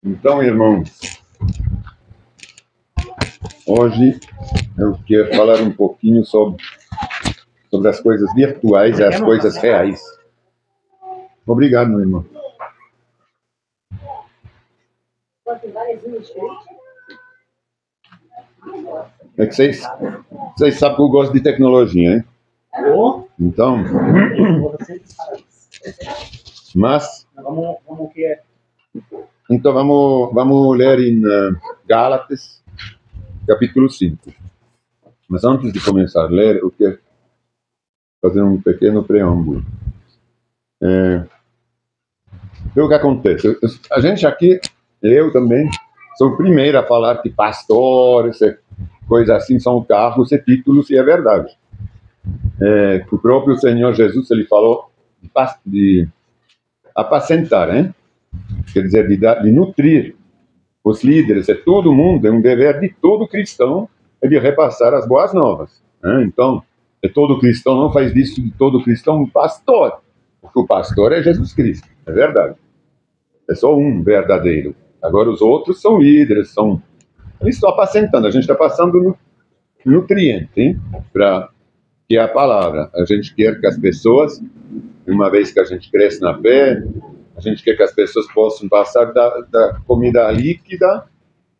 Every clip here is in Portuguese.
Então, irmãos, hoje eu quero falar um pouquinho sobre as coisas virtuais e as coisas reais. Obrigado, meu irmão. É que vocês sabem que eu gosto de tecnologia, hein? Então, mas então vamos ler em Gálatas, capítulo 5. Mas antes de começar a ler, eu quero fazer um pequeno preâmbulo. O que acontece? A gente aqui, eu também, sou o primeiro a falar que pastores, coisas assim, são cargos e títulos, e é verdade. O próprio Senhor Jesus, ele falou de apacentar, hein? Quer dizer, de nutrir os líderes, todo mundo, é um dever de todo cristão, é de repassar as boas novas. Né? Então, todo cristão não faz disso de todo cristão um pastor, porque o pastor é Jesus Cristo, é verdade. É só um verdadeiro. Agora os outros são líderes, eles estão apacentando, a gente está passando nutriente, para que é a palavra. A gente quer que as pessoas, uma vez que a gente cresce na fé, a gente quer que as pessoas possam passar da comida líquida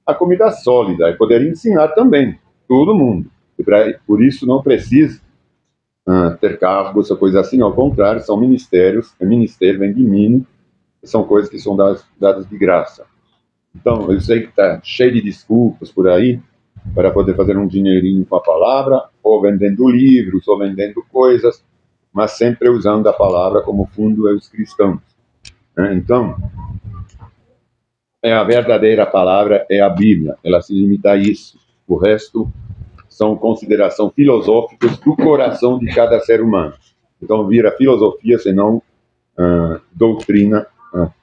à comida sólida, e poder ensinar também, todo mundo. Por isso não precisa ter cargos ou coisa assim, ao contrário, são ministérios, o ministério vem de mim, são coisas que são dadas de graça. Então, eu sei que está cheio de desculpas por aí para poder fazer um dinheirinho com a palavra, ou vendendo livros, ou vendendo coisas, mas sempre usando a palavra como fundo os cristãos. Então, a verdadeira palavra é a Bíblia, ela se limita a isso. O resto são considerações filosóficas do coração de cada ser humano. Então, vira filosofia, senão doutrina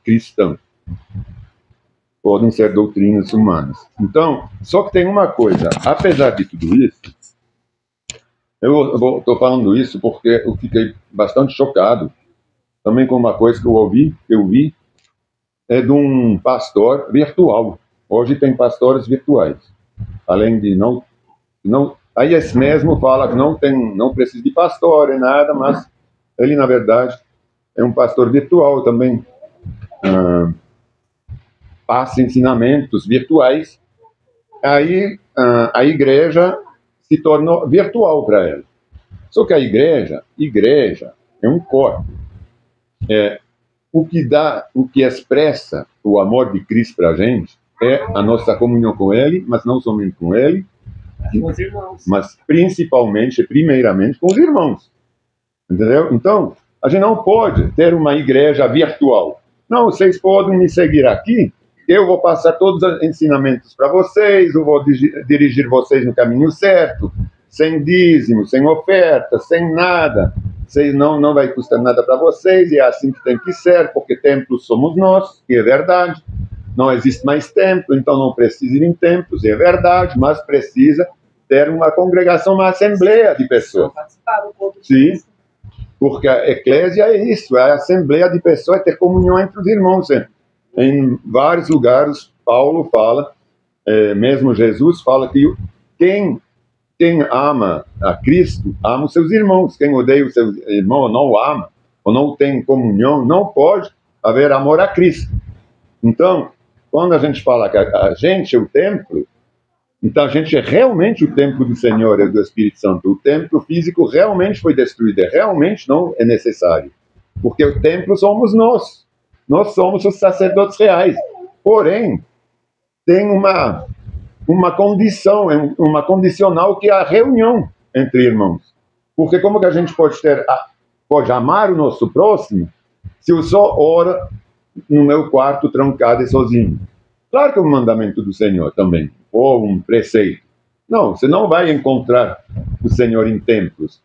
cristã. Podem ser doutrinas humanas. Então, só que tem uma coisa, apesar de tudo isso, eu estou falando isso porque eu fiquei bastante chocado também com uma coisa que eu vi, é de um pastor virtual. Hoje tem pastores virtuais. Além de não aí esse mesmo fala que não precisa de pastor, e nada, mas ele, na verdade, é um pastor virtual também. Passa ensinamentos virtuais, aí a igreja se tornou virtual para ela. Só que a igreja é um corpo. O que expressa o amor de Cristo para a gente é a nossa comunhão com Ele, mas não somente com Ele, com os irmãos, mas principalmente, primeiramente, com os irmãos. Entendeu? Então, a gente não pode ter uma igreja virtual. Não, vocês podem me seguir aqui, eu vou passar todos os ensinamentos para vocês, eu vou dirigir vocês no caminho certo, sem dízimo, sem oferta, sem nada. Vocês não vai custar nada para vocês, e é assim que tem que ser, porque templos somos nós, que é verdade. Não existe mais templo, então não precisa ir em templos, é verdade, mas precisa ter uma congregação, uma assembleia de pessoas. Sim. Porque a eclésia é isso, é a assembleia de pessoas, é ter comunhão entre os irmãos. Em vários lugares, Paulo fala, mesmo Jesus fala que quem ama a Cristo, ama os seus irmãos. Quem odeia o seu irmão ou não o ama, ou não tem comunhão, não pode haver amor a Cristo. Então, quando a gente fala que a gente é o templo, então a gente é realmente o templo do Senhor e do Espírito Santo. O templo físico realmente foi destruído, realmente não é necessário. Porque o templo somos nós. Nós somos os sacerdotes reais. Porém, tem uma condição, uma condicional, que é a reunião entre irmãos. Porque como que a gente pode amar o nosso próximo se eu só oro no meu quarto trancado e sozinho? Claro que é um mandamento do Senhor também, ou um preceito. Não, você não vai encontrar o Senhor em templos.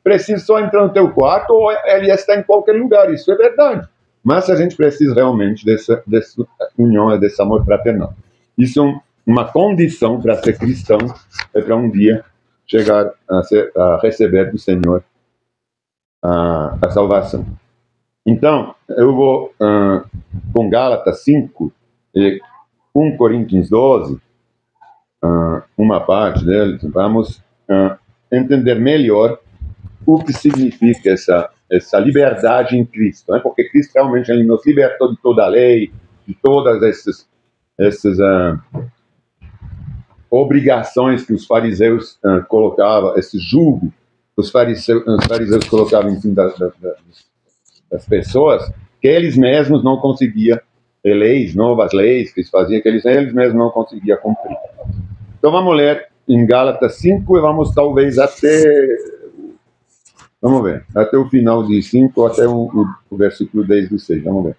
Precisa só entrar no teu quarto, ou ele está em qualquer lugar, isso é verdade. Mas a gente precisa realmente dessa união, desse amor fraternal. Isso é uma condição para ser cristão, é para um dia chegar a receber do Senhor a salvação. Então, eu vou com Gálatas 5, 1 Coríntios 12, uma parte dele, vamos entender melhor o que significa essa liberdade em Cristo, né? Porque Cristo realmente ele nos libertou de toda a lei, de todas essas obrigações que os fariseus colocavam, esse jugo que os fariseus colocavam em cima das pessoas, que eles mesmos não conseguiam, novas leis que eles faziam, que eles mesmos não conseguiam cumprir. Então vamos ler em Gálatas 5 e vamos talvez vamos ver, até o final de 5, até o versículo 10 do 6, vamos ver.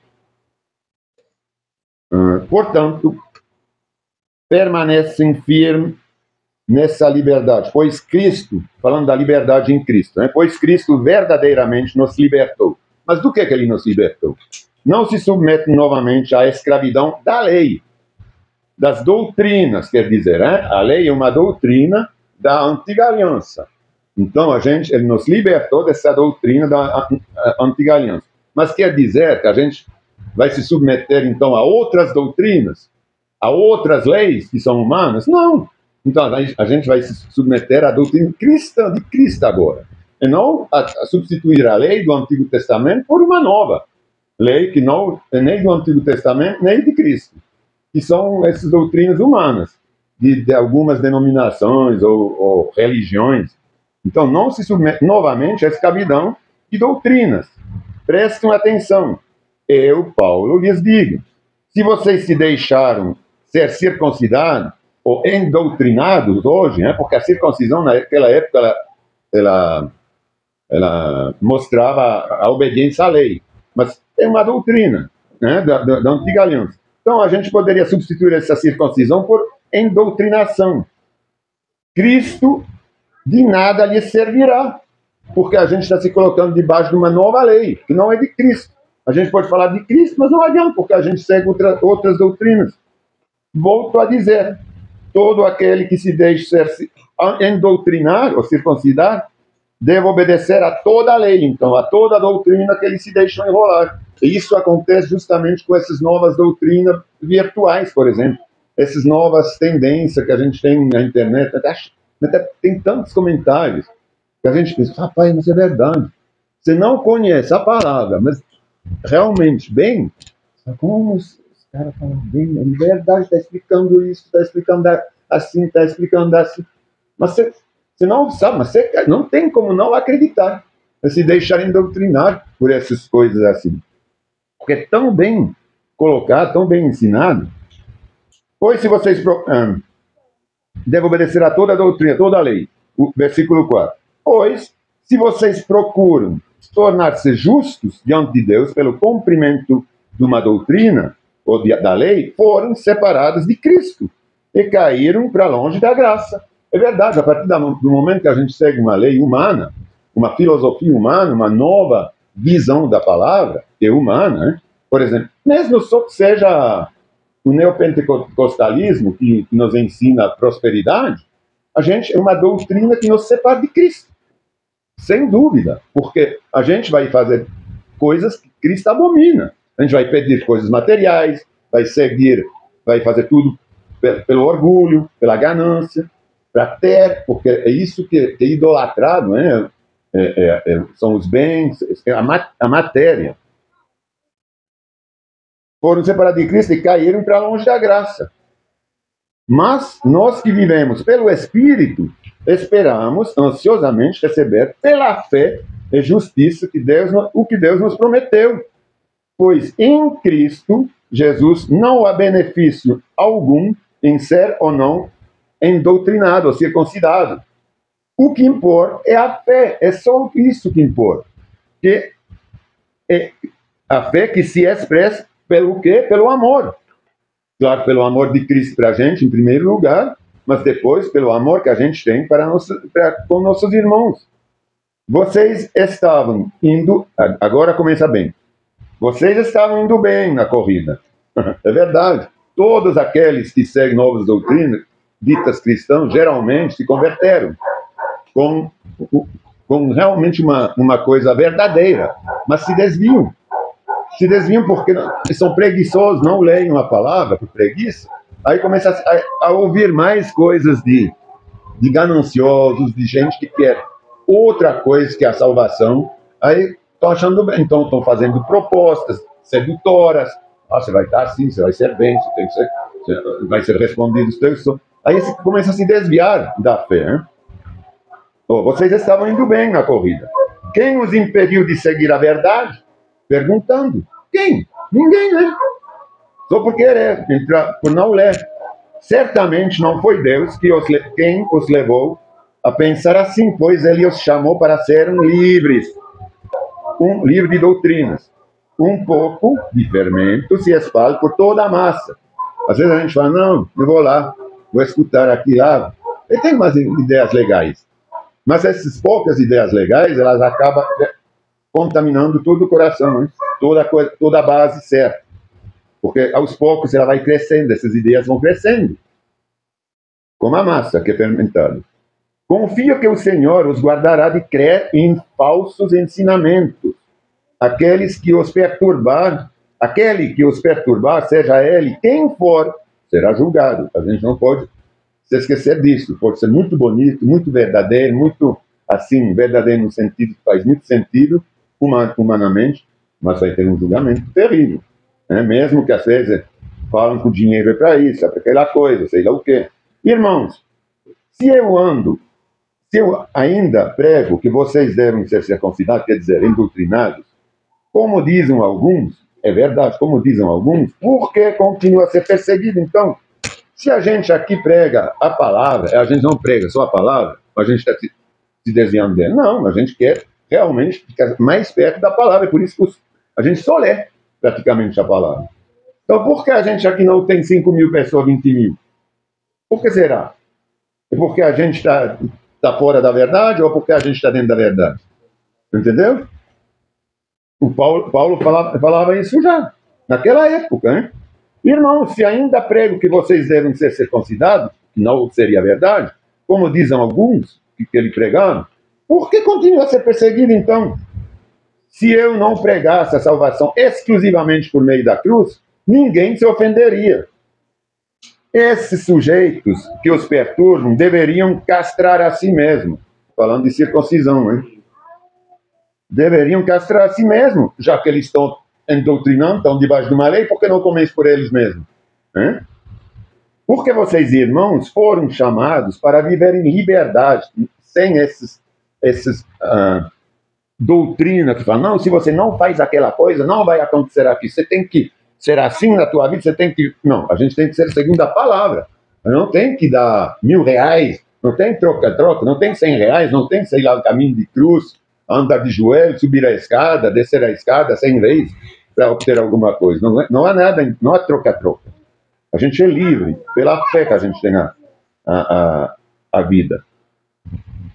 Portanto, permanecem firmes nessa liberdade, pois Cristo, falando da liberdade em Cristo, né? Pois Cristo verdadeiramente nos libertou. Mas do que ele nos libertou? Não se submete novamente à escravidão da lei, das doutrinas, quer dizer, né? A lei é uma doutrina da antiga aliança. Então, ele nos libertou dessa doutrina da antiga aliança. Mas quer dizer que a gente vai se submeter, então, a outras doutrinas, a outras leis que são humanas? Não. Então, a gente vai se submeter à doutrina cristã, de Cristo agora. E não a substituir a lei do Antigo Testamento por uma nova lei que não é nem do Antigo Testamento, nem de Cristo, que são essas doutrinas humanas, de algumas denominações ou religiões. Então, não se submete novamente à escravidão de doutrinas. Prestem atenção. Eu, Paulo, lhes digo, se vocês se deixaram ser circuncidados ou endoutrinados hoje, né, porque a circuncisão naquela época ela mostrava a obediência à lei, mas é uma doutrina, né, da antiga aliança. Então a gente poderia substituir essa circuncisão por endoutrinação. Cristo de nada lhe servirá, porque a gente está se colocando debaixo de uma nova lei, que não é de Cristo. A gente pode falar de Cristo, mas não adianta, porque a gente segue outras doutrinas. Volto a dizer, todo aquele que se deixa endoutrinar ou circuncidar, deve obedecer a toda a lei, então, a toda a doutrina que ele se deixa enrolar. E isso acontece justamente com essas novas doutrinas virtuais, por exemplo. Essas novas tendências que a gente tem na internet, até tem tantos comentários, que a gente pensa, rapaz, mas é verdade. Você não conhece a palavra, mas realmente, bem, como os caras falam bem, é verdade, está explicando isso, está explicando assim, está explicando assim. Mas você não sabe, mas você não tem como não acreditar, se deixarem doutrinar por essas coisas assim. Porque é tão bem colocado, tão bem ensinado. Pois se vocês devem obedecer a toda a doutrina, toda a lei. O versículo 4. Pois, se vocês procuram tornar-se justos diante de Deus pelo cumprimento de uma doutrina ou da lei, foram separados de Cristo e caíram para longe da graça. É verdade, a partir do momento que a gente segue uma lei humana, uma filosofia humana, uma nova visão da palavra, que é humana, né? Por exemplo, mesmo só que seja o neopentecostalismo que nos ensina a prosperidade, a gente é uma doutrina que nos separa de Cristo. Sem dúvida, porque a gente vai fazer coisas que Cristo abomina. A gente vai pedir coisas materiais, vai fazer tudo pelo orgulho, pela ganância, para ter, porque é isso que é idolatrado, né? São os bens, a matéria. Foram separados de Cristo e caíram para longe da graça. Mas nós que vivemos pelo Espírito, esperamos ansiosamente receber pela fé e justiça o que Deus nos prometeu. Pois em Cristo Jesus não há benefício algum em ser ou não endoutrinado ou circuncidado. O que importa é a fé, é só isso que importa. Que é a fé que se expressa pelo quê? Pelo amor. Claro, pelo amor de Cristo para a gente, em primeiro lugar, mas depois pelo amor que a gente tem com nossos irmãos. Vocês estavam indo, agora começa bem, vocês estavam indo bem na corrida. É verdade. Todos aqueles que seguem novas doutrinas, ditas cristãs, geralmente se converteram com realmente uma coisa verdadeira, mas se desviam. Se desviam porque são preguiçosos, não leem a palavra por preguiça, Aí começa a ouvir mais coisas de gananciosos, de gente que quer outra coisa que a salvação. Aí estão achando bem, então estão fazendo propostas sedutoras. Ah, você vai estar assim, você vai ser bem, você tem que ser, você vai ser respondido os teus sonhos. Aí você começa a se desviar da fé. Hein? Oh, vocês estavam indo bem na corrida. Quem os impediu de seguir a verdade? Perguntando. Quem? Ninguém, né? Só por querer, por não ler. Certamente não foi Deus quem os levou a pensar assim, pois ele os chamou para serem livres. Livre de doutrinas. Um pouco de fermento se espalha por toda a massa. Às vezes a gente fala, não, eu vou lá, vou escutar aqui lá. Ele tem umas ideias legais. Mas essas poucas ideias legais, elas acabam contaminando todo o coração, hein? Toda a base certa. Porque aos poucos ela vai crescendo, essas ideias vão crescendo. Como a massa que é fermentada. Confio que o Senhor os guardará de crer em falsos ensinamentos. Aquele que os perturbar, seja ele quem for, será julgado. A gente não pode se esquecer disso. Pode ser muito bonito, muito verdadeiro, muito assim, verdadeiro no sentido que faz muito sentido humanamente, mas vai ter um julgamento terrível. Né? Mesmo que às vezes falam que o dinheiro é para isso, é para aquela coisa, sei lá o quê. Irmãos, se eu ainda prego que vocês devem ser circuncidados, quer dizer, doutrinados, como dizem alguns, é verdade, como dizem alguns, por que continua a ser perseguido? Então, se a gente aqui prega a palavra, a gente não prega só a palavra, a gente está se desviando dela. Não, a gente quer realmente ficar mais perto da palavra, é por isso que a gente só lê praticamente a palavra. Então, por que a gente aqui não tem 5 mil pessoas, 20 mil? Por que será? É porque a gente está fora da verdade ou porque a gente está dentro da verdade? Entendeu? O Paulo falava isso já, naquela época, né? Irmão, se ainda prego que vocês devem ser circuncidados, que não seria verdade, como dizem alguns que ele pregaram, por que continua a ser perseguido então? Se eu não pregasse a salvação exclusivamente por meio da cruz, ninguém se ofenderia. Esses sujeitos que os perturbam deveriam castrar a si mesmos. Falando de circuncisão, hein? Deveriam castrar a si mesmos, já que eles estão doutrinando, estão debaixo de uma lei, por que não começam por eles mesmos? Hein? Porque vocês, irmãos, foram chamados para viver em liberdade, sem esses doutrinas que falam, não, se você não faz aquela coisa, não vai acontecer aqui, você tem que ser assim na tua vida, você tem que... Não, a gente tem que ser segundo a palavra. Não tem que dar R$1.000, não tem troca-troca, não tem R$100, não tem, sei lá, o caminho de cruz, andar de joelho, subir a escada, descer a escada 100 vezes para obter alguma coisa. Não há nada, não há troca-troca. A gente é livre, pela fé que a gente tem a vida.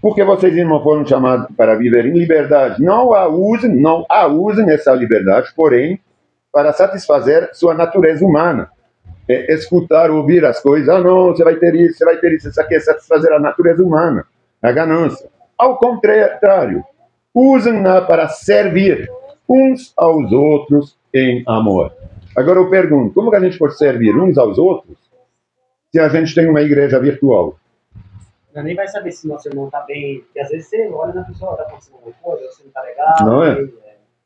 Porque vocês, irmãos, foram chamados para viver em liberdade. Não a usem essa liberdade, porém, para satisfazer sua natureza humana. Escutar, ouvir as coisas, não, você vai ter isso, isso aqui é satisfazer a natureza humana, a ganância. Ao contrário, usem-na para servir uns aos outros em amor. Agora eu pergunto, como que a gente pode servir uns aos outros se a gente tem uma igreja virtual? Nem vai saber se nosso irmão está bem, porque às vezes você olha na pessoa, está acontecendo alguma coisa, você não está legal. Não é?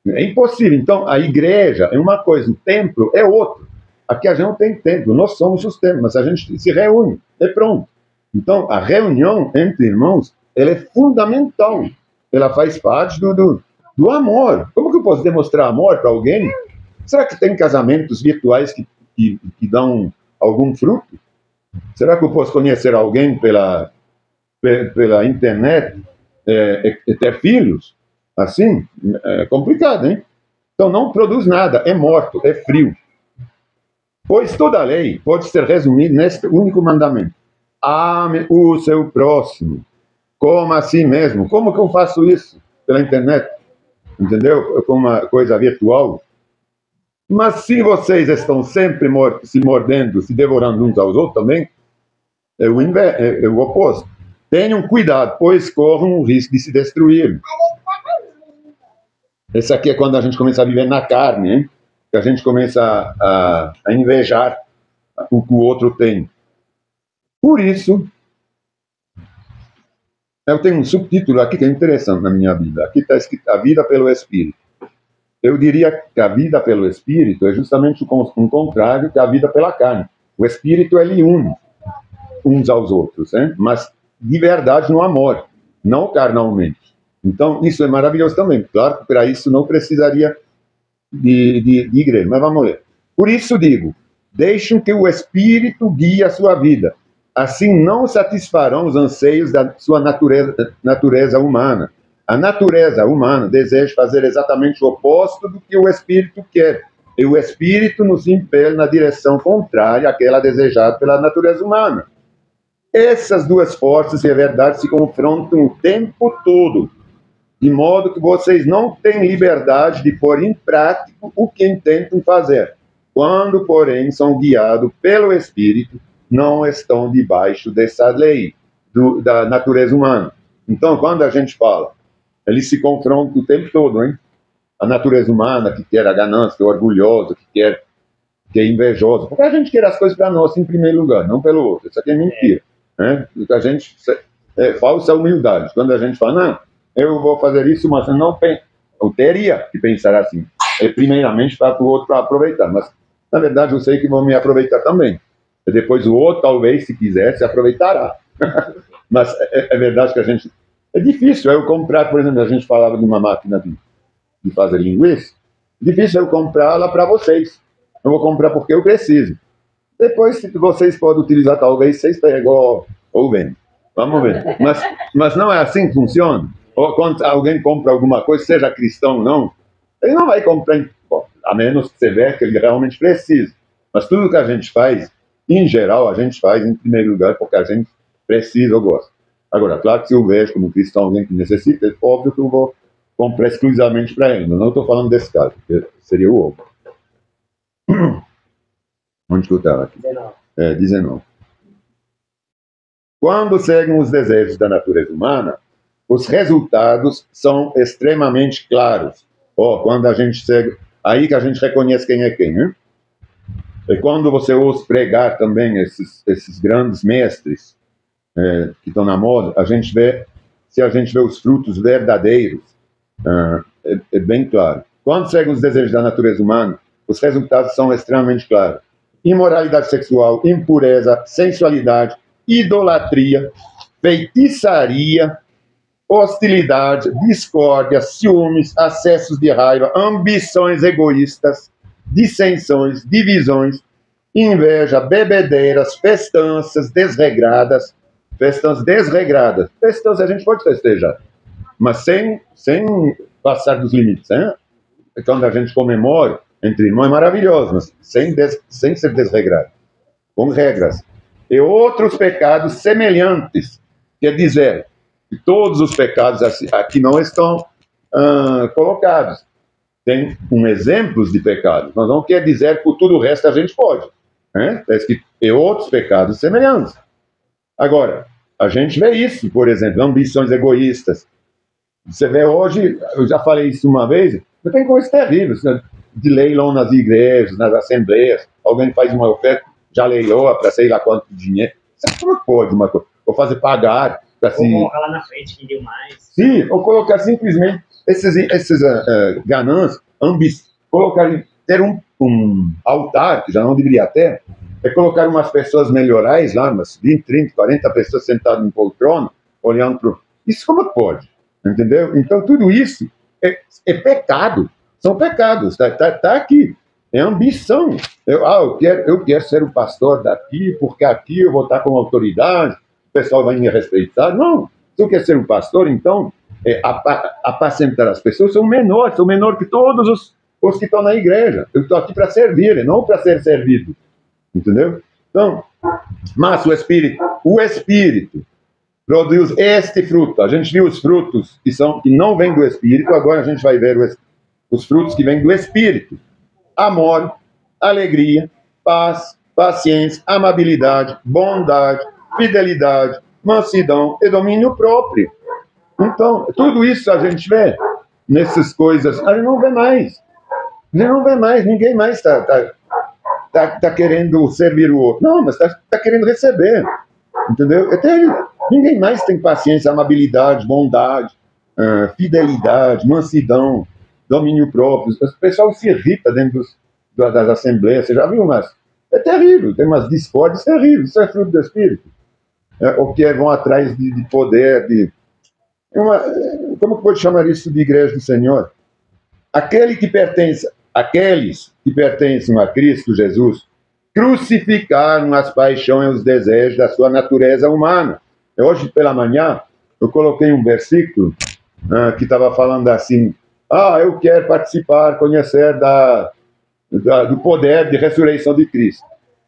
É impossível. Então, a igreja é uma coisa, o templo é outro. Aqui a gente não tem templo, nós somos os templos, mas a gente se reúne, é pronto. Então, a reunião entre irmãos, ela é fundamental. Ela faz parte do amor. Como que eu posso demonstrar amor para alguém? Será que tem casamentos virtuais que dão algum fruto? Será que eu posso conhecer alguém pela internet e ter filhos? Assim, é complicado, hein? Então não produz nada, é morto, é frio. Pois toda a lei pode ser resumida neste único mandamento: ame o seu próximo, como a si mesmo. Como que eu faço isso? Pela internet, entendeu? Com uma coisa virtual. Mas se vocês estão sempre se mordendo, se devorando uns aos outros também, é o oposto. Tenham cuidado, pois corram o risco de se destruir. Esse aqui é quando a gente começa a viver na carne, hein? Que a gente começa a invejar o que o outro tem. Por isso, eu tenho um subtítulo aqui que é interessante na minha vida. Aqui está escrito a vida pelo Espírito. Eu diria que a vida pelo Espírito é justamente o contrário que a vida pela carne. O Espírito, ele une uns aos outros, né? Mas de verdade no amor, não carnalmente. Então, isso é maravilhoso também. Claro que para isso não precisaria de igreja, mas vamos ler. Por isso digo, deixem que o Espírito guie a sua vida. Assim não satisfarão os anseios da sua natureza humana. A natureza humana deseja fazer exatamente o oposto do que o Espírito quer. E o Espírito nos impele na direção contrária àquela desejada pela natureza humana. Essas duas forças, é verdade, se confrontam o tempo todo, de modo que vocês não têm liberdade de pôr em prática o que intentam fazer. Quando, porém, são guiados pelo Espírito, não estão debaixo dessa lei da natureza humana. Então, quando a gente fala, eles se confrontam o tempo todo, hein? A natureza humana, que quer a ganância, que é orgulhosa, que é invejosa. Porque a gente quer as coisas para nós em primeiro lugar, não pelo outro. Isso aqui é mentira. Né? A gente é falsa humildade. Quando a gente fala, não, eu vou fazer isso, mas eu não penso. Eu teria que pensar assim. Primeiramente para o outro para aproveitar. Mas, na verdade, eu sei que vão me aproveitar também. E depois o outro, talvez, se quiser, se aproveitará. Mas é verdade que a gente... É difícil eu comprar, por exemplo, a gente falava de uma máquina de fazer linguiça. Difícil eu comprá-la para vocês. Eu vou comprar porque eu preciso. Depois, se vocês podem utilizar, talvez vocês pegam ou vendem. Vamos ver. Mas não é assim que funciona. Ou quando alguém compra alguma coisa, seja cristão ou não, ele não vai comprar, a menos que você veja que ele realmente precisa. Mas tudo que a gente faz, em geral, a gente faz em primeiro lugar porque a gente precisa ou gosta. Agora, claro que se eu vejo como cristão alguém que necessita, é óbvio que eu vou comprar exclusivamente para ele. Mas não estou falando desse caso, seria o outro. Onde que eu estava aqui? 19. Quando seguem os desejos da natureza humana, os resultados são extremamente claros. Quando a gente segue, aí que a gente reconhece quem é quem, né? E quando você ouve pregar também esses grandes mestres que estão na moda, se a gente vê os frutos verdadeiros, é bem claro. Quando seguem os desejos da natureza humana, os resultados são extremamente claros. Imoralidade sexual, impureza, sensualidade, idolatria, feitiçaria, hostilidade, discórdia, ciúmes, acessos de raiva, ambições egoístas, dissensões, divisões, inveja, bebedeiras, festanças desregradas. Festanças a gente pode festejar, mas sem passar dos limites. Né? Quando a gente comemora entre irmãos é maravilhoso, mas sem ser desregrado, com regras. E outros pecados semelhantes, quer dizer, que todos os pecados aqui não estão colocados. Tem exemplos de pecados, mas não quer dizer que por tudo o resto a gente pode. Né? E outros pecados semelhantes. Agora, a gente vê isso, por exemplo, ambições egoístas. Você vê hoje, eu já falei isso uma vez, mas tem coisas terríveis, né? De leilão nas igrejas, nas assembleias, alguém faz uma oferta, já leiloa para sei lá quanto dinheiro. Como pode uma coisa? Ou fazer pagar para se... Ou colocar lá na frente quem deu mais. Sim, ou colocar simplesmente esses ganâncias, ter um altar, que já não deveria ter, colocar umas pessoas melhorais lá, umas 20, 30, 40 pessoas sentadas em poltrona, olhando para... Isso como pode? Entendeu? Então, tudo isso é pecado. São pecados. Tá aqui. É ambição. Eu quero ser o pastor daqui, porque aqui eu vou estar com autoridade, o pessoal vai me respeitar. Não. Se eu quero ser um pastor, então, apacentar as pessoas são menores que todos os que estão na igreja. Eu estou aqui para servir, não para ser servido. Entendeu? Então, mas o Espírito produz este fruto. A gente viu os frutos que não vêm do Espírito, agora a gente vai ver os frutos que vêm do Espírito. Amor, alegria, paz, paciência, amabilidade, bondade, fidelidade, mansidão e domínio próprio. Então, tudo isso a gente vê nessas coisas. A gente não vê mais. Ninguém mais está tá querendo servir o outro. Não, mas tá querendo receber. Entendeu? Ninguém mais tem paciência, amabilidade, bondade, fidelidade, mansidão, domínio próprio. O pessoal se irrita dentro das assembleias. Você já viu? Mas é terrível. Tem umas discórdias terríveis. Isso é fruto do Espírito. Ou que vão atrás de poder, como pode chamar isso de igreja do Senhor? Aqueles que pertencem a Cristo Jesus crucificaram as paixões e os desejos da sua natureza humana. Hoje pela manhã eu coloquei um versículo que estava falando assim: eu quero participar, conhecer do poder de ressurreição de Cristo.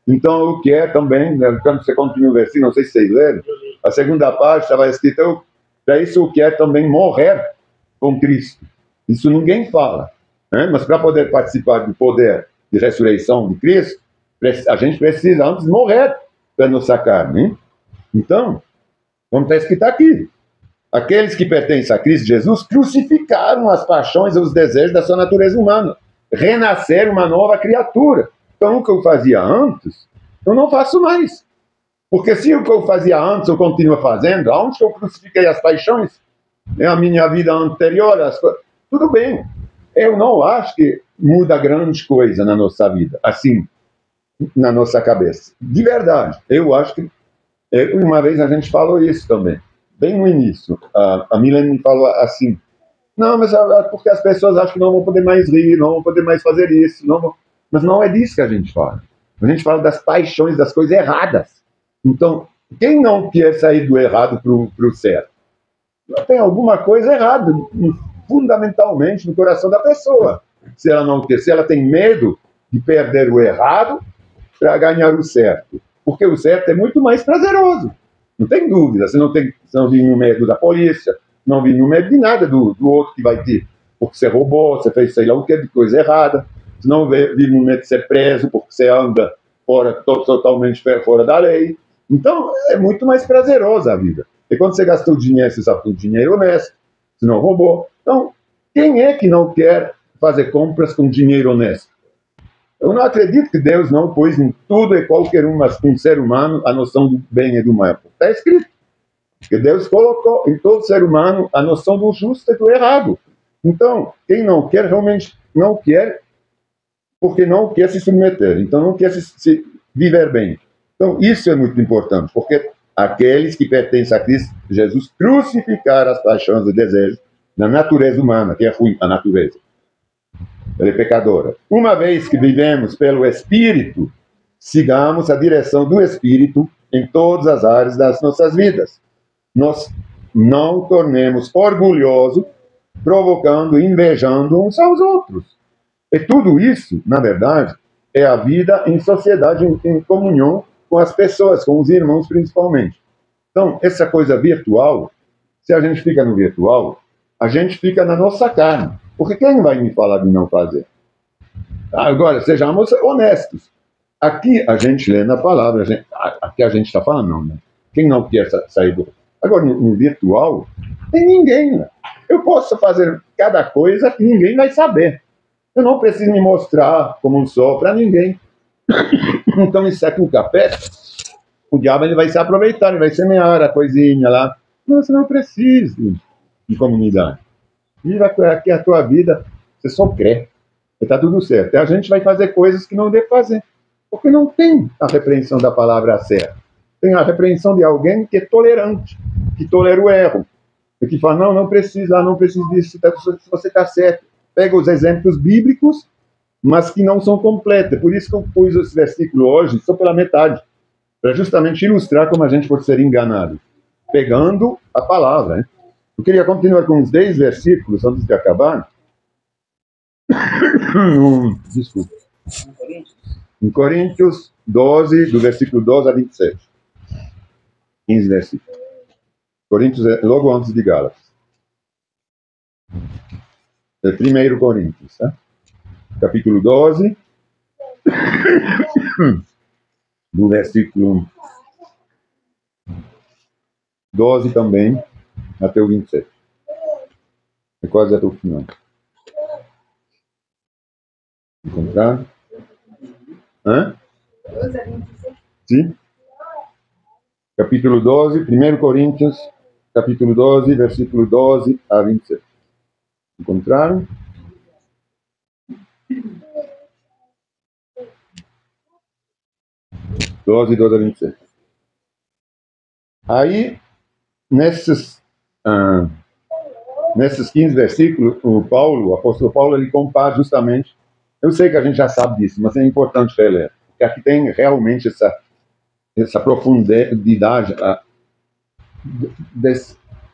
Então eu quero também, quando você continua o versículo, não sei se vocês leram, a segunda parte estava escrito: para isso eu quero também morrer com Cristo. Isso ninguém fala, né? Mas para poder participar do poder de ressurreição de Cristo, a gente precisa antes morrer para nossa carne, hein? Então, como está escrito aqui, aqueles que pertencem a Cristo Jesus crucificaram as paixões e os desejos da sua natureza humana, renasceram uma nova criatura. Então, o que eu fazia antes, eu não faço mais. Porque se o que eu fazia antes eu continuo fazendo, aonde que eu crucifiquei as paixões? A minha vida anterior, tudo bem. Eu não acho que muda grande coisa na nossa vida, assim, na nossa cabeça. De verdade, eu acho que... Uma vez a gente falou isso também, bem no início. A Milene me falou assim: não, mas porque as pessoas acham que não vão poder mais rir, não vão poder mais fazer isso. Mas não é disso que a gente fala. A gente fala das paixões, das coisas erradas. Então, quem não quer sair do errado para o certo? Tem alguma coisa errada, fundamentalmente, no coração da pessoa. Se ela não quer, se ela tem medo de perder o errado para ganhar o certo. Porque o certo é muito mais prazeroso. Não tem dúvida. Você não vive no medo da polícia, não vive no medo de nada do outro que vai ter. Porque você roubou, você fez sei lá o que de coisa errada. Você não vive no medo de ser preso, porque você anda totalmente fora da lei. Então, é muito mais prazerosa a vida. E quando você gastou dinheiro, você sabe que o dinheiro é honesto, você não roubou. Então, quem é que não quer fazer compras com dinheiro honesto? Eu não acredito que Deus não pôs em tudo e qualquer um ser humano a noção do bem e do mal. Está escrito que Deus colocou em todo ser humano a noção do justo e do errado. Então, quem não quer, realmente não quer, porque não quer se submeter. Então, não quer se viver bem. Então, isso é muito importante, porque aqueles que pertencem a Cristo Jesus crucificaram as paixões e desejos da natureza humana, que é ruim, a natureza. Ela é pecadora. Uma vez que vivemos pelo Espírito, sigamos a direção do Espírito em todas as áreas das nossas vidas. Nós não tornemos orgulhosos, provocando, invejando uns aos outros. E tudo isso, na verdade, é a vida em sociedade, em comunhão com as pessoas, com os irmãos principalmente. Então, essa coisa virtual, se a gente fica no virtual, a gente fica na nossa carne. Porque quem vai me falar de não fazer? Agora, sejamos honestos. Aqui a gente lê na palavra, aqui a gente está falando, não, né? Quem não quer sair do... Agora, no virtual, tem ninguém, né? Eu posso fazer cada coisa que ninguém vai saber. Eu não preciso me mostrar como sou para ninguém. Então, isso aqui, o café, o diabo ele vai se aproveitar, ele vai semear a coisinha lá. Não, você não precisa de comunidade. Viva aqui a tua vida, você só crê. Está tudo certo. E a gente vai fazer coisas que não deve fazer. Porque não tem a repreensão da palavra certa. Tem a repreensão de alguém que é tolerante, que tolera o erro. E que fala, não precisa, não precisa disso, se você está certo. Pega os exemplos bíblicos, mas que não são completos. Por isso que eu pus esse versículo hoje só pela metade. Para justamente ilustrar como a gente pode ser enganado. Pegando a palavra, né? Eu queria continuar com uns 10 versículos antes de acabar. Desculpa. Em Coríntios 12, do versículo 12 a 27. 15 versículos. Coríntios é logo antes de Gálatas. É 1 Coríntios, tá? Capítulo 12, do versículo 12 também, até o 27. É quase até o final. Encontrar? Hã? Sim. Capítulo 12, 1 Coríntios, capítulo 12, versículo 12 a 26. Encontraram? Doze a 26. Aí, nesses 15 versículos, o apóstolo Paulo, ele compara justamente, eu sei que a gente já sabe disso, mas é importante reler, porque aqui tem realmente essa profundidade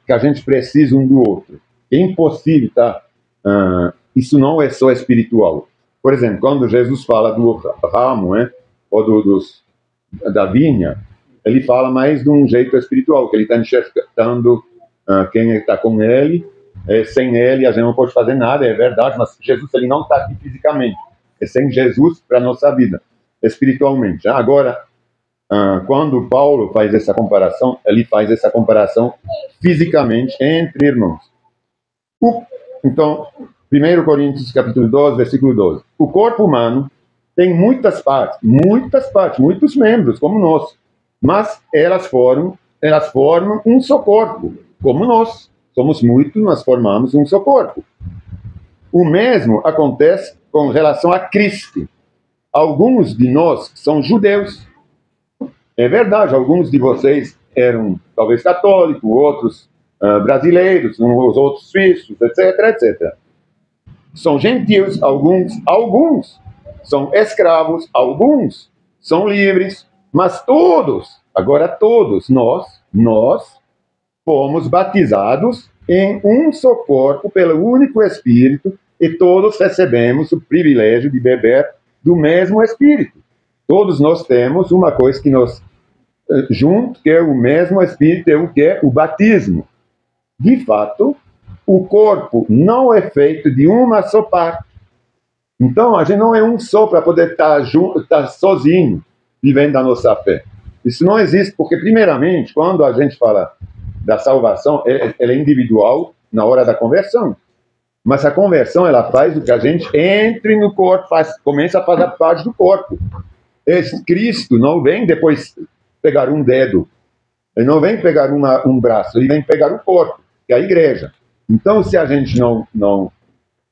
que a gente precisa um do outro. É impossível, tá? Isso não é só espiritual. Por exemplo, quando Jesus fala do ramo, ou da vinha, ele fala mais de um jeito espiritual, que ele está enxergando quem está com ele. Sem ele a gente não pode fazer nada, é verdade, mas Jesus ele não está aqui fisicamente. É sem Jesus para a nossa vida, espiritualmente. Agora, quando Paulo faz essa comparação, ele faz essa comparação fisicamente entre irmãos. Então, 1 Coríntios capítulo 12, versículo 12. O corpo humano tem muitas partes, muitos membros, como nós, mas elas formam um só corpo, como nós. Somos muitos, nós formamos um só corpo. O mesmo acontece com relação a Cristo. Alguns de nós são judeus. É verdade, alguns de vocês eram talvez católicos, outros brasileiros, os outros suíços, etc, etc. São gentios, alguns são escravos, alguns são livres, mas agora todos nós fomos batizados em um só corpo pelo único Espírito e todos recebemos o privilégio de beber do mesmo Espírito. Todos nós temos uma coisa que nos junto, que é o mesmo Espírito, é o que é o batismo. De fato, o corpo não é feito de uma só parte. Então, a gente não é um só para poder estar sozinho, vivendo a nossa fé. Isso não existe, porque, primeiramente, quando a gente fala da salvação, ela é individual na hora da conversão. Mas a conversão, ela faz com que a gente entre no corpo, começa a fazer parte do corpo. Esse Cristo não vem depois pegar um dedo, ele não vem pegar um braço, ele vem pegar o corpo, que é a igreja. Então, se a gente não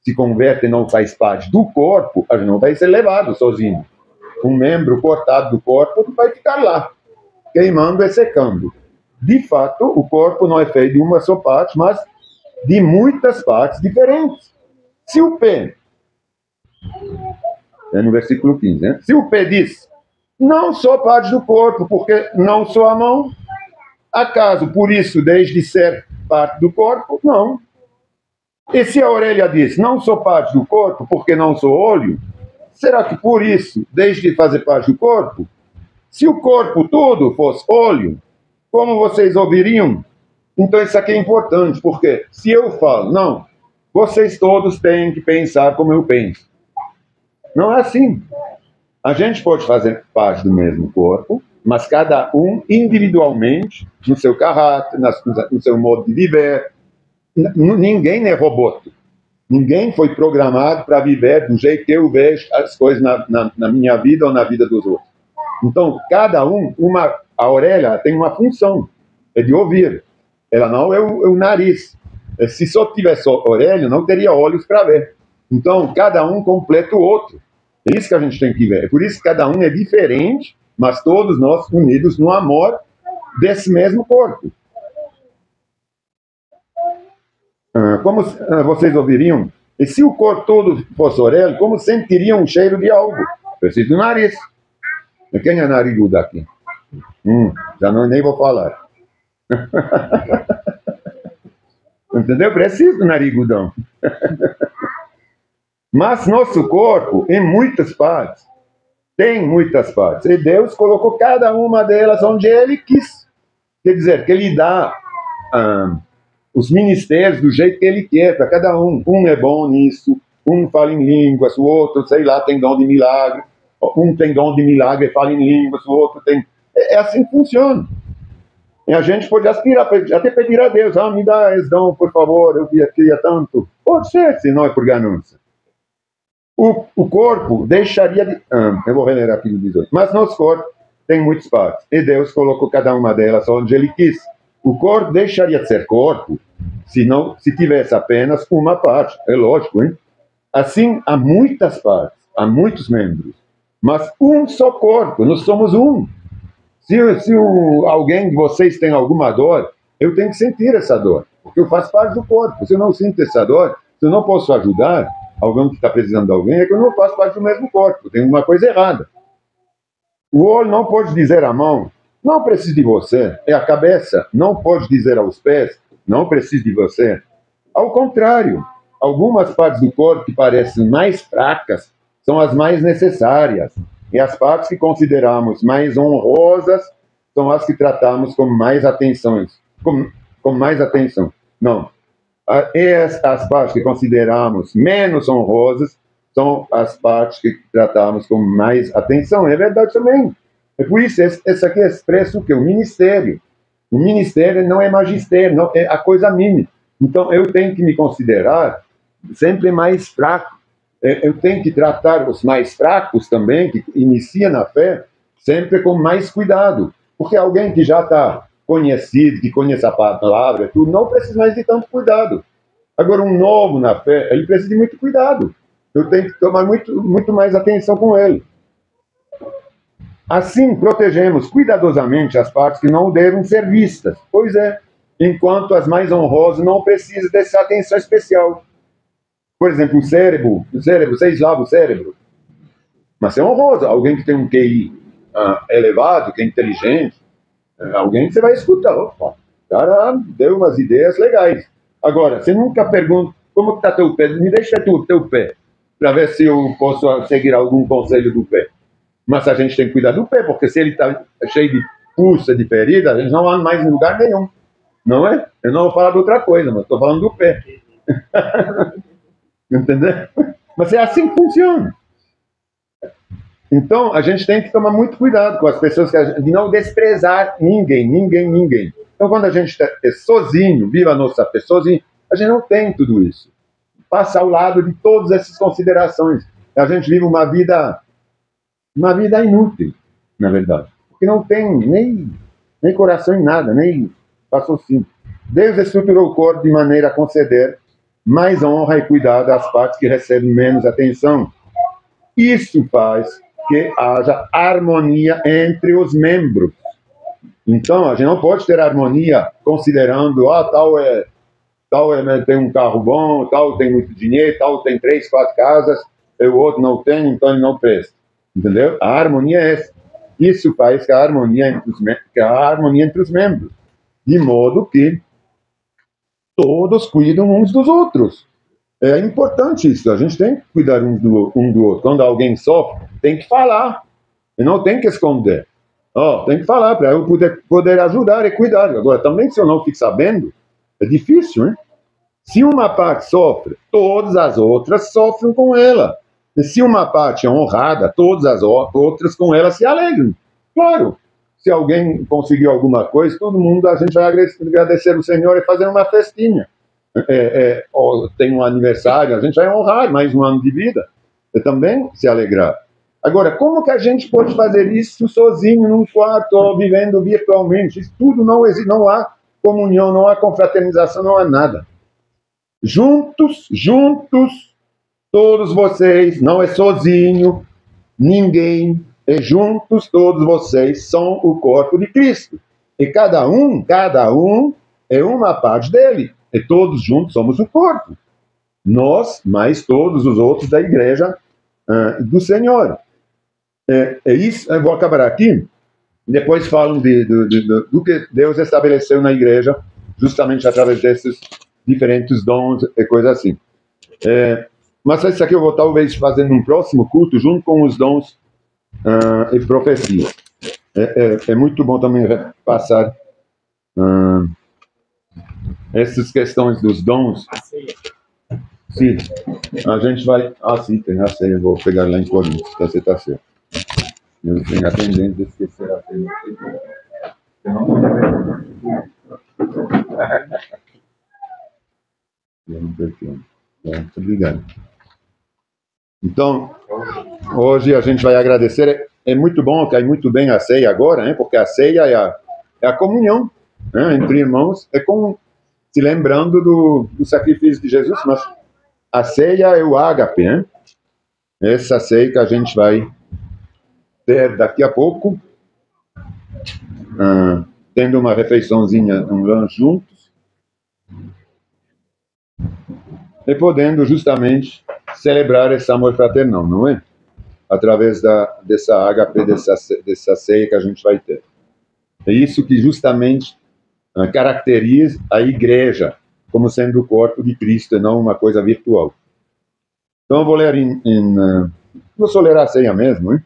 se converte e não faz parte do corpo, a gente não vai ser levado sozinho. Um membro cortado do corpo vai ficar lá, queimando e secando. De fato, o corpo não é feito de uma só parte, mas de muitas partes diferentes. Se o pé, no versículo 15, né? Se o pé diz, não sou parte do corpo, porque não sou a mão, acaso por isso deixe de ser parte do corpo? Não. E se a orelha diz, não sou parte do corpo, porque não sou olho, será que por isso deixe de fazer parte do corpo? Se o corpo todo fosse olho, como vocês ouviriam? Então isso aqui é importante, porque se eu falo, não, vocês todos têm que pensar como eu penso. Não é assim. A gente pode fazer parte do mesmo corpo, mas cada um individualmente, no seu caráter, no seu modo de viver. Ninguém é robô. Ninguém foi programado para viver do jeito que eu vejo as coisas na minha vida ou na vida dos outros. Então, cada um, a orelha tem uma função, é de ouvir. Ela não é o nariz. Se só tivesse orelha, não teria olhos para ver. Então, cada um completa o outro. É isso que a gente tem que ver. É por isso que cada um é diferente, mas todos nós unidos no amor desse mesmo corpo. Como vocês ouviriam, e se o corpo todo fosse orelha, como sentiriam o cheiro de algo? Precisa do nariz. Quem é narigudo aqui? Já nem vou falar. Entendeu? Precisa do narigudão. Mas nosso corpo, em muitas partes, tem muitas partes. E Deus colocou cada uma delas onde Ele quis. Quer dizer, que Ele dá os ministérios do jeito que Ele quer para cada um. Um é bom nisso, um fala em línguas, o outro, sei lá, tem dom de milagre. Um tem dom de milagre e fala em línguas, o outro tem... É assim que funciona. E a gente pode aspirar, até pedir a Deus, me dá esse dom, por favor, eu queria tanto. Pode ser, se não é por ganância. O corpo deixaria de... eu vou reler aqui no 18. Mas nosso corpo tem muitas partes, e Deus colocou cada uma delas onde Ele quis. O corpo deixaria de ser corpo se tivesse apenas uma parte. É lógico, hein? Assim, há muitas partes, há muitos membros, mas um só corpo, nós somos um. Se alguém de vocês tem alguma dor, eu tenho que sentir essa dor, porque eu faço parte do corpo. Se eu não sinto essa dor, se eu não posso ajudar alguém que está precisando de alguém, é que eu não faço parte do mesmo corpo, tem uma coisa errada. O olho não pode dizer à mão, não preciso de você. É a cabeça, não pode dizer aos pés, não preciso de você. Ao contrário, algumas partes do corpo que parecem mais fracas são as mais necessárias. E as partes que consideramos mais honrosas são as que tratamos com mais atenção. Com mais atenção. Não. E as partes que consideramos menos honrosas são as partes que tratamos com mais atenção. É verdade também. É por isso, esse aqui expressa o quê? O ministério. O ministério não é magistério, não, é a coisa mínima. Então, eu tenho que me considerar sempre mais fraco. Eu tenho que tratar os mais fracos também, que inicia na fé, sempre com mais cuidado. Porque alguém que já está conhecido, que conhece a palavra, tudo, não precisa mais de tanto cuidado. Agora, um novo na fé, ele precisa de muito cuidado. Eu tenho que tomar muito mais atenção com ele. Assim, protegemos cuidadosamente as partes que não devem ser vistas. Pois é, enquanto as mais honrosas não precisam dessa atenção especial. Por exemplo, o cérebro, vocês lavam o cérebro. Mas é honroso. Alguém que tem um QI elevado, que é inteligente, alguém que você vai escutar. Opa, o cara deu umas ideias legais. Agora, você nunca pergunta, como está teu pé? Me deixa teu pé, para ver se eu posso seguir algum conselho do pé. Mas a gente tem que cuidar do pé, porque se ele está cheio de pulsa, de ferida, a gente não anda mais em lugar nenhum. Não é? Eu não vou falar de outra coisa, mas estou falando do pé. Entendeu? Mas é assim que funciona. Então, a gente tem que tomar muito cuidado com as pessoas, de não desprezar ninguém. Então, quando a gente está sozinho, vive a nossa fé sozinho, a gente não tem tudo isso. Passa ao lado de todas essas considerações. A gente vive uma vida inútil, na verdade. Porque não tem nem coração em nada, nem raciocínio. Deus estruturou o corpo de maneira a conceder mais honra e cuidado às partes que recebem menos atenção. Isso faz que haja harmonia entre os membros. Então, a gente não pode ter harmonia considerando, tal tem um carro bom, tal tem muito dinheiro, tal tem 3, 4 casas, e o outro não tem, então ele não presta. Entendeu? A harmonia é essa. Isso faz que a harmonia entre os membros, de modo que todos cuidam uns dos outros. É importante isso, a gente tem que cuidar um do outro. Quando alguém sofre, tem que falar, e não tem que esconder. Tem que falar para eu poder ajudar e cuidar. Agora, também se eu não fico sabendo, é difícil, hein? Se uma parte sofre, todas as outras sofrem com ela. E se uma parte é honrada, todas as outras com ela se alegram. Claro, se alguém conseguiu alguma coisa, todo mundo, a gente vai agradecer o Senhor e fazer uma festinha. Tem um aniversário, a gente vai honrar mais um ano de vida. E também se alegrar. Agora, como que a gente pode fazer isso sozinho, num quarto, ou vivendo virtualmente? Isso tudo não existe, não há comunhão, não há confraternização, não há nada. Juntos, todos vocês, não é sozinho, ninguém, é juntos, todos vocês são o corpo de Cristo. E cada um é uma parte dele. E todos juntos somos o corpo. Nós, mais todos os outros da igreja do Senhor. É isso, eu vou acabar aqui. Depois falam do que Deus estabeleceu na igreja, justamente através desses diferentes dons e coisas assim. Mas isso aqui eu vou talvez fazer num próximo culto, junto com os dons e profecia. É muito bom também passar essas questões dos dons. Sim, a gente vai... sim, tem a ceia, eu vou pegar lá em Coríntios, então você está certo. Eu tenho a tendência de esquecer a ceia. Eu não percebo. Muito obrigado. Então, hoje a gente vai agradecer. É muito bom, cai muito bem a ceia agora, né? Porque a ceia é a comunhão, né, entre irmãos, se lembrando do sacrifício de Jesus, mas a ceia é o ágape, né? Essa ceia que a gente vai ter daqui a pouco, tendo uma refeiçãozinha, um lanche juntos, e podendo justamente celebrar esse amor fraternal, não é? Através dessa ágape, dessa ceia que a gente vai ter. É isso que justamente caracteriza a igreja como sendo o corpo de Cristo e não uma coisa virtual. Então eu vou ler vou só ler a ceia mesmo, hein?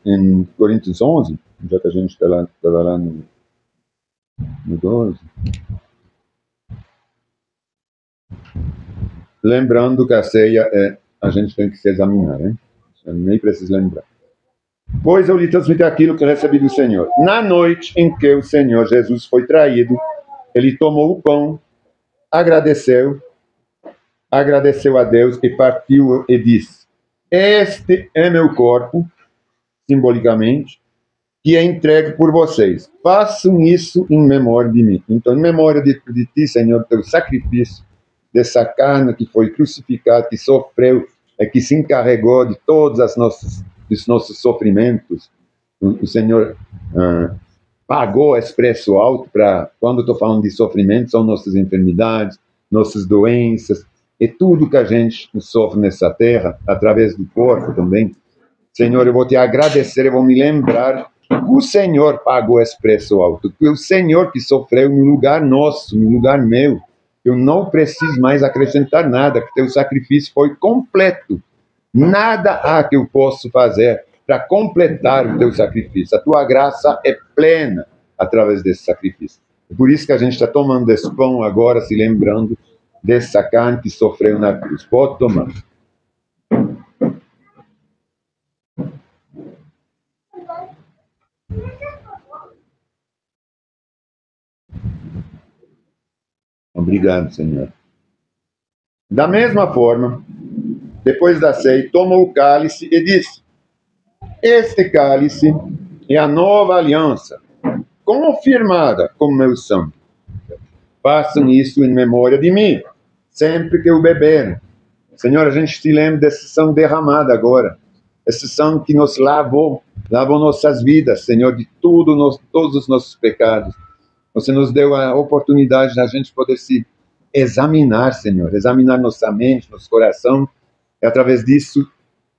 Em Coríntios 11, já que a gente estava lá no 12. Lembrando que a ceia a gente tem que se examinar, hein? Eu nem preciso lembrar. Pois eu lhe transmiti aquilo que recebi do Senhor. Na noite em que o Senhor Jesus foi traído, ele tomou o pão, agradeceu a Deus e partiu e disse: este é meu corpo, simbolicamente, que é entregue por vocês. Façam isso em memória de mim. Então, em memória de ti, Senhor, teu sacrifício, dessa carne que foi crucificada, que sofreu, que se encarregou de todos os nossos sofrimentos. O Senhor pagou esse preço alto para, quando estou falando de sofrimento, são nossas enfermidades, nossas doenças, e tudo que a gente sofre nessa terra, através do corpo também. Senhor, eu vou te agradecer, eu vou me lembrar que o Senhor pagou esse preço alto, que o Senhor que sofreu no lugar nosso, no lugar meu. Eu não preciso mais acrescentar nada, que teu sacrifício foi completo. Nada há que eu possa fazer para completar o teu sacrifício. A tua graça é plena através desse sacrifício. É por isso que a gente está tomando esse pão agora, se lembrando dessa carne que sofreu na cruz. Pode tomar. Obrigado, Senhor. Da mesma forma, depois da ceia, tomou o cálice e disse: este cálice é a nova aliança, confirmada com meu sangue. Façam isso em memória de mim, sempre que eu beber. Senhor, a gente se lembra desse sangue derramado agora, esse sangue que nos lavou nossas vidas, Senhor, de todos os nossos pecados. Você nos deu a oportunidade de a gente poder se examinar, Senhor, examinar nossa mente, nosso coração, e através disso,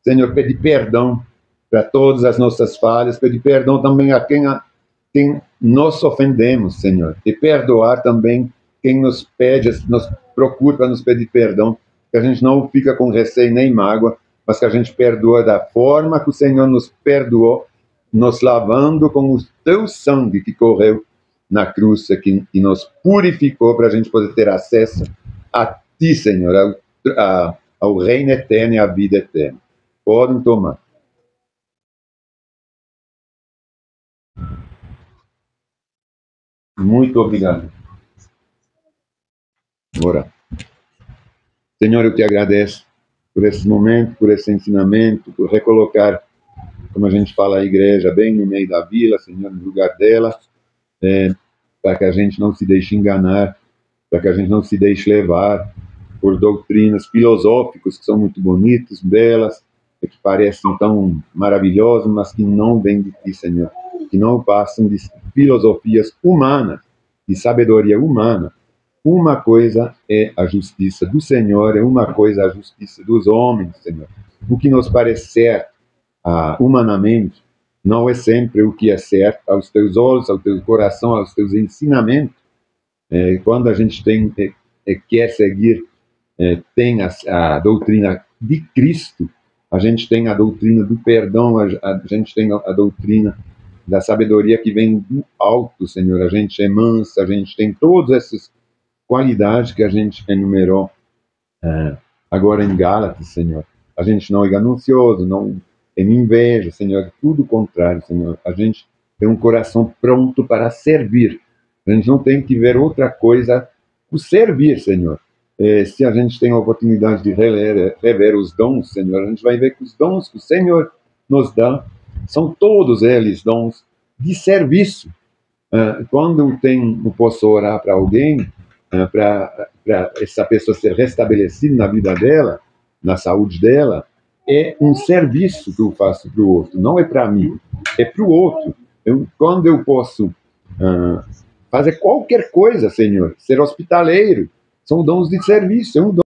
Senhor, pedir perdão para todas as nossas falhas, pedir perdão também a quem nós ofendemos, Senhor, e perdoar também quem nos pede, nos procura para nos pedir perdão, que a gente não fica com receio nem mágoa, mas que a gente perdoa da forma que o Senhor nos perdoou, nos lavando com o teu sangue que correu na cruz, que nos purificou para a gente poder ter acesso a ti, Senhor, ao reino eterno e à vida eterna. Podem tomar. Muito obrigado. Ora. Senhor, eu te agradeço por esse momento, por esse ensinamento, por recolocar, como a gente fala, a igreja bem no meio da vila, Senhor, no lugar dela, para que a gente não se deixe enganar, para que a gente não se deixe levar por doutrinas filosóficas que são muito bonitas, belas, que parecem tão maravilhosas, mas que não vêm de ti, Senhor, que não passam de filosofias humanas, de sabedoria humana. Uma coisa é a justiça do Senhor, é uma coisa a justiça dos homens, Senhor. O que nos parece certo humanamente não é sempre o que é certo aos teus olhos, ao teu coração, aos teus ensinamentos. Quando a gente quer seguir, tem a doutrina de Cristo, a gente tem a doutrina do perdão, a gente tem a doutrina da sabedoria que vem do alto, Senhor. A gente é mansa, a gente tem todas essas qualidades que a gente enumerou agora em Gálatas, Senhor. A gente não é ganancioso, não tem inveja, Senhor, tudo o contrário, Senhor. A gente tem um coração pronto para servir. A gente não tem que ver outra coisa, o servir, Senhor. se a gente tem a oportunidade de rever os dons, Senhor, a gente vai ver que os dons que o Senhor nos dá são todos eles dons de serviço. Quando eu posso orar para alguém, para essa pessoa ser restabelecida na vida dela, na saúde dela, é um serviço que eu faço para o outro, não é para mim, é para o outro. Quando eu posso fazer qualquer coisa, Senhor, ser hospitaleiro, são dons de serviço, é um dom.